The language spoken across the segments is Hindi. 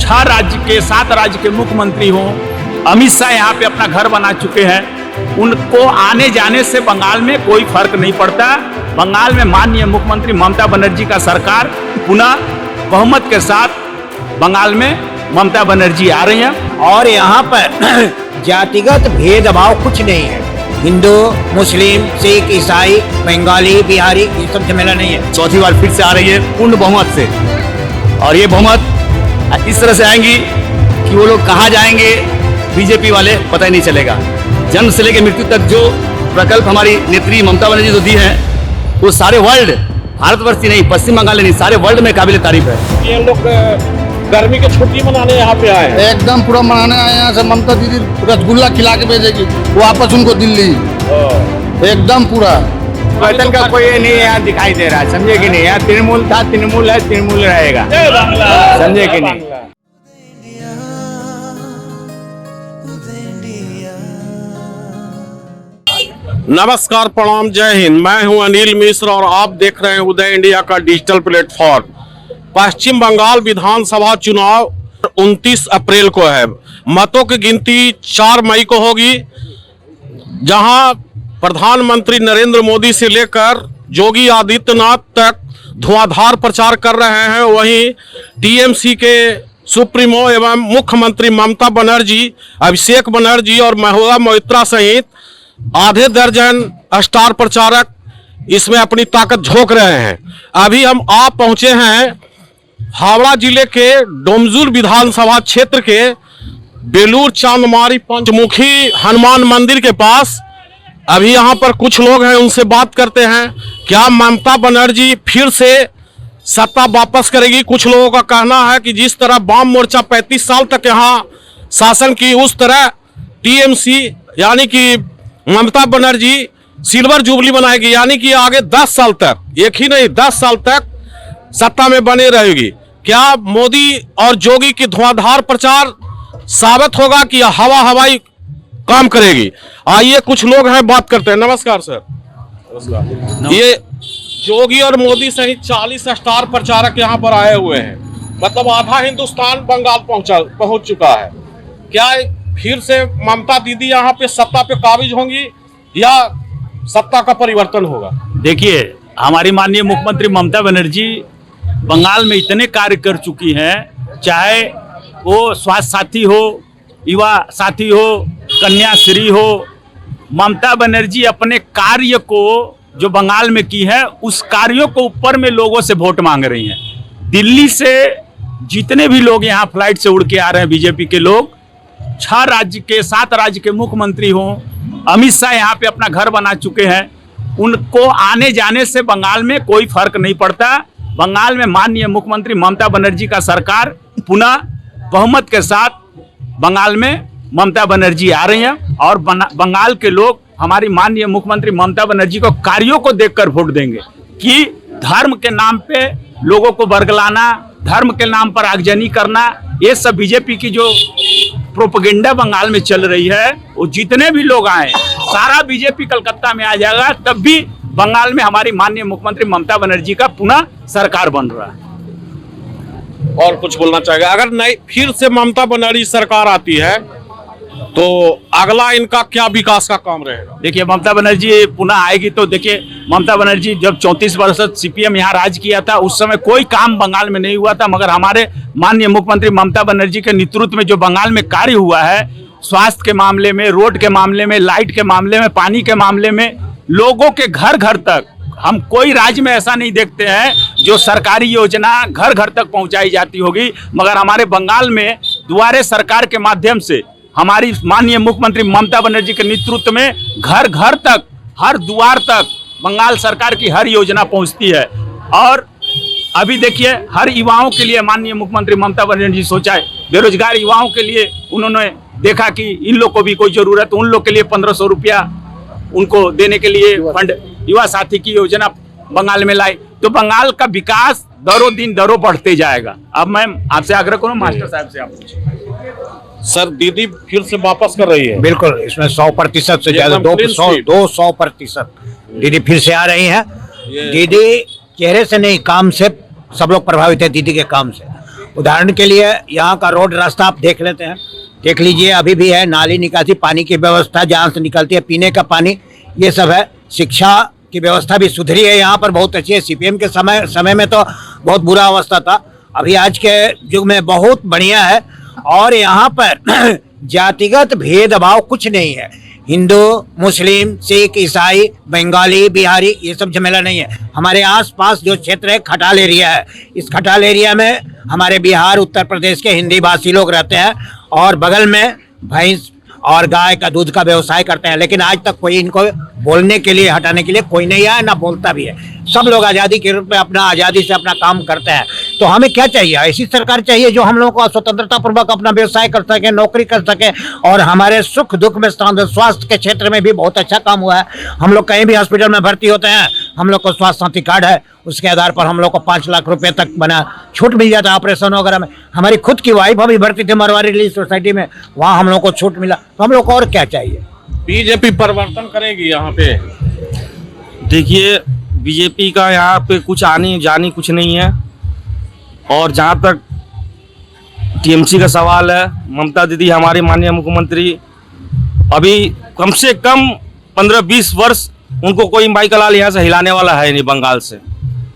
7 राज्य के मुख्यमंत्री हों, अमित शाह यहाँ पे अपना घर बना चुके हैं। उनको आने जाने से बंगाल में कोई फर्क नहीं पड़ता। बंगाल में माननीय मुख्यमंत्री ममता बनर्जी का सरकार पुनः बहुमत के साथ बंगाल में ममता बनर्जी आ रही हैं। और यहाँ पर जातिगत भेदभाव कुछ नहीं है। हिंदू, मुस्लिम, सिख, ईसाई, बंगाली, बिहारी, ये सब झमेला नहीं है। चौथी बार फिर से आ रही है पूर्ण बहुमत से, और ये बहुमत इस तरह से आएंगी कि वो लोग कहाँ जाएंगे बीजेपी वाले पता ही नहीं चलेगा। जन्म से लेकर मृत्यु तक जो प्रकल्प हमारी नेत्री ममता बनर्जी जो दी है वो सारे वर्ल्ड, भारतवर्ष ही नहीं, पश्चिम बंगाल नहीं, सारे वर्ल्ड में काबिल तारीफ है। ये लोग गर्मी की छुट्टी मनाने यहाँ पे आए हैं। एकदम पूरा मनाने आए हैं। ममता दीदी रसगुल्ला खिला के भेजेगी वापस उनको दिल्ली, एकदम पूरा। परिवर्तन का कोई नहीं यहाँ दिखाई दे रहा है, समझे कि नहीं। यहाँ तृणमूल था, तृणमूल है, तृणमूल रहेगा, समझे कि नहीं। नमस्कार, प्रणाम, जय हिंद। मैं हूं अनिल मिश्र और आप देख रहे हैं उदय इंडिया का डिजिटल प्लेटफॉर्म। पश्चिम बंगाल विधानसभा चुनाव 29 अप्रैल को है। मतों की गिनती 4 मई को होगी, जहां प्रधानमंत्री नरेंद्र मोदी से लेकर योगी आदित्यनाथ तक धुआंधार प्रचार कर रहे हैं। वहीं टीएमसी के सुप्रीमो एवं मुख्यमंत्री ममता बनर्जी, अभिषेक बनर्जी और महुआ मोइत्रा सहित आधे दर्जन स्टार प्रचारक इसमें अपनी ताकत झोंक रहे हैं। अभी हम आप पहुंचे हैं हावड़ा जिले के डोमजुल विधानसभा क्षेत्र के बेलूर चांदमारी पंचमुखी हनुमान मंदिर के पास। अभी यहां पर कुछ लोग हैं, उनसे बात करते हैं। क्या ममता बनर्जी फिर से सत्ता वापस करेगी? कुछ लोगों का कहना है कि जिस तरह वाम मोर्चा 35 साल तक यहां शासन की, उस तरह टीएमसी यानी कि ममता बनर्जी सिल्वर जुबली बनाएगी, यानी कि आगे 10 साल तक, एक ही नहीं 10 साल तक सत्ता में बने रहेगी। क्या मोदी और योगी की धुआंधार प्रचार साबित होगा कि हवाई काम करेगी? आइए कुछ लोग हैं, बात करते हैं। नमस्कार सर। नमस्कार। ये योगी और मोदी सहित 40 स्टार प्रचारक यहाँ पर आए हुए हैं, मतलब आधा हिंदुस्तान बंगाल पहुंच चुका है। क्या फिर से ममता दीदी यहाँ पे सत्ता पे काबिज होंगी या सत्ता का परिवर्तन होगा? देखिए, हमारी माननीय मुख्यमंत्री ममता बनर्जी बंगाल में इतने कार्य कर चुकी हैं, चाहे वो स्वास्थ्य साथी हो, युवा साथी हो, कन्याश्री हो। ममता बनर्जी अपने कार्य को जो बंगाल में की है, उस कार्यों को ऊपर में लोगों से वोट मांग रही हैं। दिल्ली से जितने भी लोग यहाँ फ्लाइट से उड़ के आ रहे हैं, बीजेपी के लोग, 7 राज्य के मुख्यमंत्री हों, अमित शाह यहाँ पे अपना घर बना चुके हैं। उनको आने जाने से बंगाल में कोई फर्क नहीं पड़ता। बंगाल में माननीय मुख्यमंत्री ममता बनर्जी का सरकार पुनः बहुमत के साथ बंगाल में ममता बनर्जी आ रही हैं। और बंगाल के लोग हमारी माननीय मुख्यमंत्री ममता बनर्जी को कार्यों को देखकर वोट देंगे। कि धर्म के नाम पे लोगों को बरगलाना, धर्म के नाम पर आगजनी करना, ये सब बीजेपी की जो प्रोपेगेंडा बंगाल में चल रही है, वो जितने भी लोग आए, सारा बीजेपी कलकत्ता में आ जाएगा, तब भी बंगाल में हमारी माननीय मुख्यमंत्री ममता बनर्जी का पुनः सरकार बन रहा है। और कुछ बोलना चाहेगा? अगर नहीं फिर से ममता बनर्जी सरकार आती है तो अगला इनका क्या विकास का काम रहेगा? देखिए, ममता बनर्जी पुनः आएगी तो देखिए, ममता बनर्जी जब 34 वर्ष सीपीएम यहाँ राज किया था, उस समय कोई काम बंगाल में नहीं हुआ था। मगर हमारे माननीय मुख्यमंत्री ममता बनर्जी के नेतृत्व में जो बंगाल में कार्य हुआ है, स्वास्थ्य के मामले में, रोड के मामले में, लाइट के मामले में, पानी के मामले में, लोगों के घर घर तक, हम कोई राज्य में ऐसा नहीं देखते हैं जो सरकारी योजना घर घर तक पहुँचाई जाती होगी। मगर हमारे बंगाल में दुआरे सरकार के माध्यम से हमारी माननीय मुख्यमंत्री ममता बनर्जी के नेतृत्व में घर घर तक, हर द्वार तक बंगाल सरकार की हर योजना पहुंचती है। और अभी देखिए, हर युवाओं के लिए माननीय मुख्यमंत्री ममता बनर्जी सोचा है। बेरोजगार युवाओं के लिए उन्होंने देखा कि इन लोग को भी कोई जरूरत, उन लोग के लिए 1500 रुपया उनको देने के लिए फंड, युवा साथी की योजना बंगाल में लाई। तो बंगाल का विकास दरों दिन दरों बढ़ते जाएगा। अब मैं आपसे आग्रह करूँ, मास्टर साहब से आप पूछिए। सर, दीदी फिर से वापस कर रही है? बिल्कुल, इसमें 100% से ज्यादा, 200% दीदी फिर से आ रही हैं। दीदी चेहरे से नहीं, काम से सब लोग प्रभावित है दीदी के काम से। उदाहरण के लिए यहाँ का रोड रास्ता आप देख लेते हैं, देख लीजिए, अभी भी है नाली निकासी, पानी की व्यवस्था जहाँ से निकलती है पीने का पानी, ये सब है। शिक्षा की व्यवस्था भी सुधरी है यहाँ पर, बहुत अच्छी है। सीपीएम के समय में तो बहुत बुरा अवस्था था, अभी आज के युग में बहुत बढ़िया है। और यहाँ पर जातिगत भेदभाव कुछ नहीं है, हिंदू मुस्लिम सिख ईसाई बंगाली बिहारी ये सब झमेला नहीं है। हमारे आसपास जो क्षेत्र है खटाल एरिया है, इस खटाल एरिया में हमारे बिहार उत्तर प्रदेश के हिंदी भाषी लोग रहते हैं और बगल में भैंस और गाय का दूध का व्यवसाय करते हैं, लेकिन आज तक कोई इनको बोलने के लिए हटाने के लिए कोई नहीं आया, ना बोलता भी है। सब लोग आज़ादी के रूप में अपना आज़ादी से अपना काम करते हैं। तो हमें क्या चाहिए? ऐसी सरकार चाहिए जो हम लोगों को स्वतंत्रता पूर्वक अपना व्यवसाय कर सके, नौकरी कर सके, और हमारे सुख दुख में स्वास्थ्य के क्षेत्र में भी बहुत अच्छा काम हुआ है। हम लोग कहीं भी हॉस्पिटल में भर्ती होते हैं, हम लोग को स्वास्थ्य साथी कार्ड है, उसके आधार पर हम लोग को 5 लाख रुपए तक बना छूट मिल जाता है ऑपरेशन वगैरह में। हमारी खुद की वाइफ अभी भर्ती थी मरवाड़ी रिलीज सोसाइटी में, वहाँ हम लोग को छूट मिला। तो हम लोग को और क्या चाहिए? बीजेपी परिवर्तन करेगी यहाँ पे? देखिए, बीजेपी का यहाँ पे कुछ आनी जानी कुछ नहीं है। और जहाँ तक टीएमसी का सवाल है, ममता दीदी हमारी माननीय मुख्यमंत्री, अभी कम से कम 15-20 वर्ष उनको कोई माइकलाल यहाँ से हिलाने वाला है नहीं। बंगाल से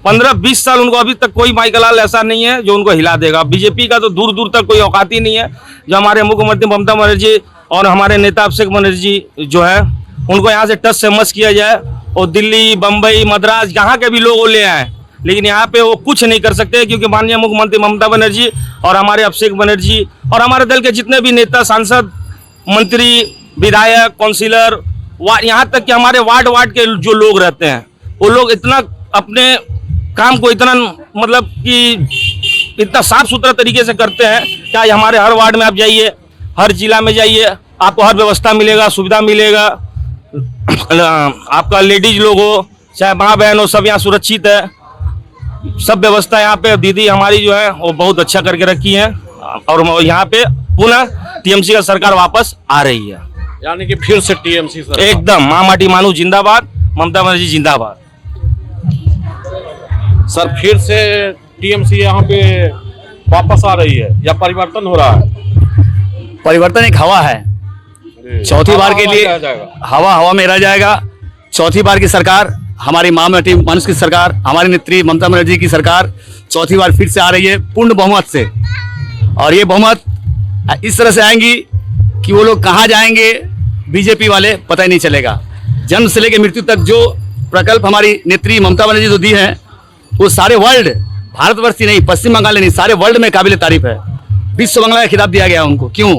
15-20 साल उनको अभी तक कोई माइकलाल ऐसा नहीं है जो उनको हिला देगा। बीजेपी का तो दूर दूर तक कोई औकात ही नहीं है। जो हमारे मुख्यमंत्री ममता बनर्जी और हमारे नेता अभिषेक बनर्जी जो है, उनको यहाँ से टच से मस किया जाए और दिल्ली बम्बई मद्रास जहाँ के भी लोग ले आए, लेकिन यहाँ पे वो कुछ नहीं कर सकते, क्योंकि माननीय मुख्यमंत्री ममता बनर्जी और हमारे अभिषेक बनर्जी और हमारे दल के जितने भी नेता सांसद मंत्री विधायक काउंसिलर, यहाँ तक कि हमारे वार्ड के जो लोग रहते हैं, वो लोग इतना अपने काम को इतना मतलब कि इतना साफ सुथरा तरीके से करते हैं। क्या हमारे हर वार्ड में आप जाइए, हर जिला में जाइए, आपको हर व्यवस्था मिलेगा, सुविधा मिलेगा। आपका लेडीज लोग हो चाहे माँ बहन हो, सब यहाँ सुरक्षित है। सब व्यवस्था यहाँ पे दीदी हमारी जो है वो बहुत अच्छा करके रखी है। और यहाँ पे पुनः टीएमसी का सरकार वापस आ रही है, यानी कि फिर से टीएमसी सरकार एकदम माँ माटी मानू जिंदाबाद, ममता बनर्जी जिंदाबाद। सर फिर से टीएमसी यहाँ पे वापस आ रही है या परिवर्तन हो रहा है? परिवर्तन एक हवा है, चौथी बार के लिए हवा में रह जाएगा। चौथी बार की सरकार, हमारी माँ माटी मानुष की सरकार, हमारी नेत्री ममता बनर्जी की सरकार चौथी बार फिर से आ रही है पूर्ण बहुमत से। और ये बहुमत इस तरह से आएंगी कि वो लोग कहाँ जाएंगे बीजेपी वाले पता ही नहीं चलेगा। जन्म से लेकर मृत्यु तक जो प्रकल्प हमारी नेत्री ममता बनर्जी जो दी है, वो सारे वर्ल्ड, भारतवर्ष ही नहीं, पश्चिम बंगाल नहीं, सारे वर्ल्ड में काबिल तारीफ है। विश्व बंगला का खिताब दिया गया उनको। क्यों?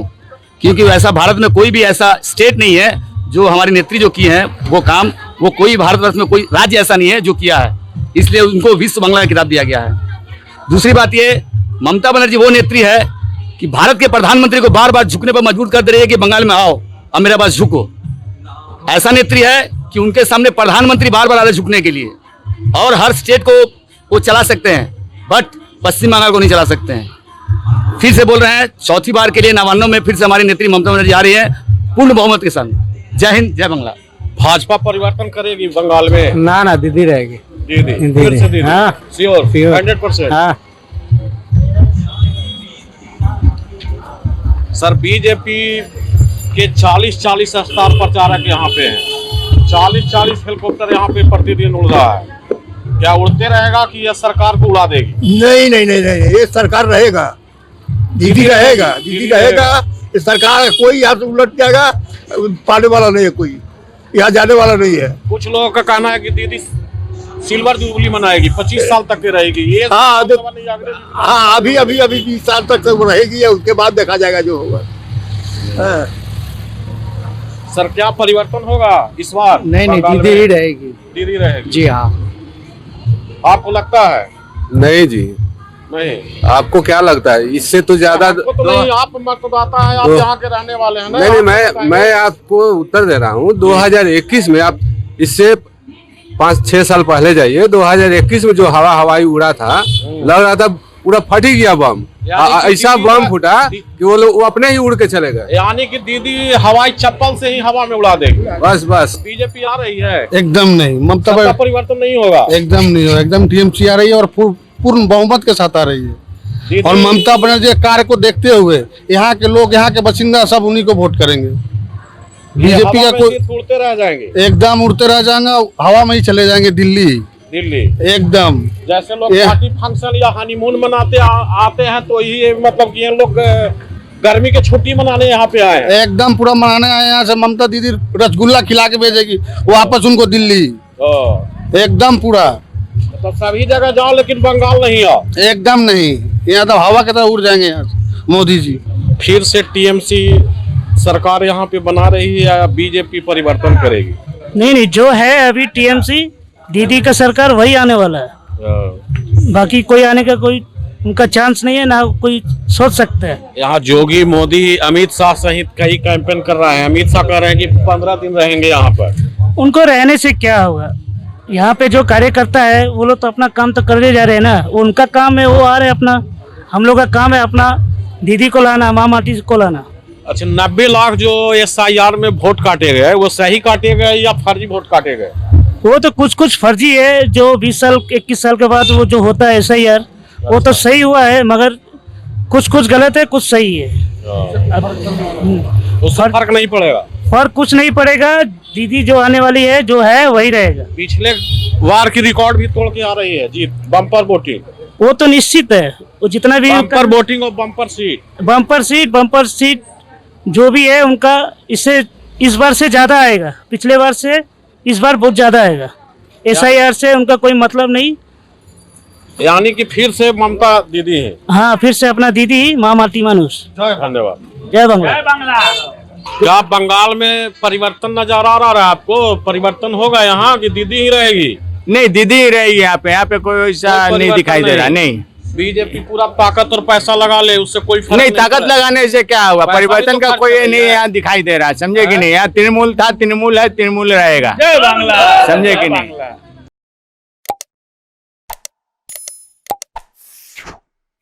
क्योंकि ऐसा भारत में कोई भी ऐसा स्टेट नहीं है जो हमारी नेत्री जो की है वो काम, वो कोई भारतवर्ष में कोई राज्य ऐसा नहीं है जो किया है, इसलिए उनको विश्व बंगला का खिताब दिया गया है। दूसरी बात ये, ममता बनर्जी वो नेत्री है कि भारत के प्रधानमंत्री को बार बार झुकने पर मजबूर कर दे रही है कि बंगाल में आओ अब मेरे पास झुको। ऐसा नेत्री है कि उनके सामने प्रधानमंत्री बार बार आ रहे झुकने के लिए, और हर स्टेट को वो चला सकते हैं, बट पश्चिम बंगाल को नहीं चला सकते हैं। फिर से बोल रहे हैं, चौथी बार के लिए 99 में फिर से हमारी नेत्री ममता बनर्जी आ रही है पूर्ण बहुमत के साथ। जय हिंद, जय बांग्ला। भाजपा परिवर्तन करेगी बंगाल में? ना दीदी रहेगी। दीदी फिर से दीदी? हाँ, श्योर 100%। हाँ। सर बीजेपी के 40 स्टार प्रचारक यहाँ पे हैं, 40 हेलीकॉप्टर यहाँ पे प्रतिदिन उड़ रहा है। क्या उड़ते रहेगा कि यह सरकार को उड़ा देगी? नहीं, ये सरकार रहेगा, दीदी रहेगा। ये सरकार कोई यहाँ से उलट जाएगा, पाने वाला नहीं है, कोई यहाँ जाने वाला नहीं है। कुछ लोगों का कहना है कि दीदी सिल्वर जुबली मनाएगी, 25 साल तक की रहेगी। ये हाँ, अभी 20 साल तक वो रहेगी, उसके बाद देखा जाएगा जो होगा। हाँ। सर क्या परिवर्तन होगा इस बार? नहीं, दीदी ही रहेगी। दीदी रहेगी? जी हाँ। आपको लगता है? नहीं जी, नहीं। आपको क्या लगता है? इससे तो ज्यादा आपको तो नहीं, आप मतदाता है, आप यहाँ के रहने वाले हैं ना। नहीं, मैं आपको उत्तर दे रहा हूँ। 2021 में आप इससे 5-6 साल पहले जाइए, 2021 में जो हवाई उड़ा था, लग रहा था पूरा फट ही गया बम। ऐसा बम फूटा कि वो अपने ही उड़ के चले गए। यानी कि दीदी हवाई चप्पल से ही हवा में उड़ा देगी। बस बीजेपी आ रही है? एकदम नहीं, ममता परिवर्तन नहीं होगा। एकदम नहीं होगा, एकदम टीएमसी आ रही है और पूर्ण बहुमत के साथ आ रही है। और ममता बनर्जी के कार्य को देखते हुए यहाँ के लोग, यहाँ के बासिंदा सब उन्हीं को वोट करेंगे। बीजेपी का कोई उड़ते रह जाएंगे, एकदम उड़ते रह जाएंगे, हवा में ही चले जाएंगे दिल्ली एकदम। जैसे लोग पार्टी फंक्शन या हनीमून मनाते आते हैं तो ये मतलब कि ये लोग गर्मी की छुट्टी मनाने यहाँ पे आए हैं। एकदम पूरा मनाने आए। यहाँ से ममता दीदी रसगुल्ला खिला के भेजेगी वापस उनको दिल्ली, एकदम पूरा। तो सभी जगह जाओ लेकिन बंगाल नहीं आओ। एकदम नहीं, यहाँ तो हवा की तरह उड़ जाएंगे यहाँ से मोदी जी। फिर से टीएमसी सरकार यहाँ पे बना रही है या बीजेपी परिवर्तन करेगी? नहीं, जो है अभी टीएमसी दीदी का सरकार वही आने वाला है। बाकी कोई आने का कोई उनका चांस नहीं है, ना कोई सोच सकता है। यहाँ जोगी, मोदी, अमित शाह सहित कई कैंपेन कर रहे हैं। अमित शाह कह रहे हैं कि 15 दिन रहेंगे यहाँ पर। उनको रहने से क्या होगा? यहाँ पे जो कार्यकर्ता है वो लोग तो अपना काम तो करते जा रहे हैं ना, उनका काम है, वो आ रहे हैं अपना। हम लोग का काम है अपना दीदी को लाना, माँ माटी को लाना। अच्छा, 90 लाख जो SIR में वोट काटे गए वो सही काटे गए या फर्जी वोट काटे गए? वो तो कुछ फर्जी है, जो 20 साल 21 साल के बाद वो जो होता है SIR वो तो सही हुआ है, मगर कुछ गलत है, कुछ सही है। उससे फर्क नहीं पड़ेगा? फर्क कुछ नहीं पड़ेगा। दीदी जो आने वाली है, जो है वही रहेगा। पिछले वार की रिकॉर्ड भी तोड़ के आ रही है जी, बम्पर वोटिंग। वो तो निश्चित है, वो जितना भी बम्पर वोटिंग और बम्पर सीट जो भी है उनका, इससे इस बार से ज्यादा आएगा, पिछले बार से इस बार बहुत ज्यादा आएगा। SIR से उनका कोई मतलब नहीं, यानी कि फिर से ममता दीदी है। हाँ, फिर से अपना दीदी ही माँ माटी मानुष। धन्यवाद। जय बांग्ला। क्या बंगाल में परिवर्तन नजर आ रहा है आपको? परिवर्तन होगा यहाँ कि दीदी ही रहेगी? नहीं, दीदी ही रहेगी यहाँ पे कोई ऐसा नहीं दिखाई दे रहा। नहीं, बीजेपी पूरा ताकत और पैसा लगा ले, उससे कोई फर्क नहीं, ताकत लगाने से क्या हुआ? परिवर्तन का कोई नहीं यहाँ दिखाई दे रहा, समझे कि नहीं? यहाँ तृणमूल था, तृणमूल है, तृणमूल रहेगा, समझे कि नहीं?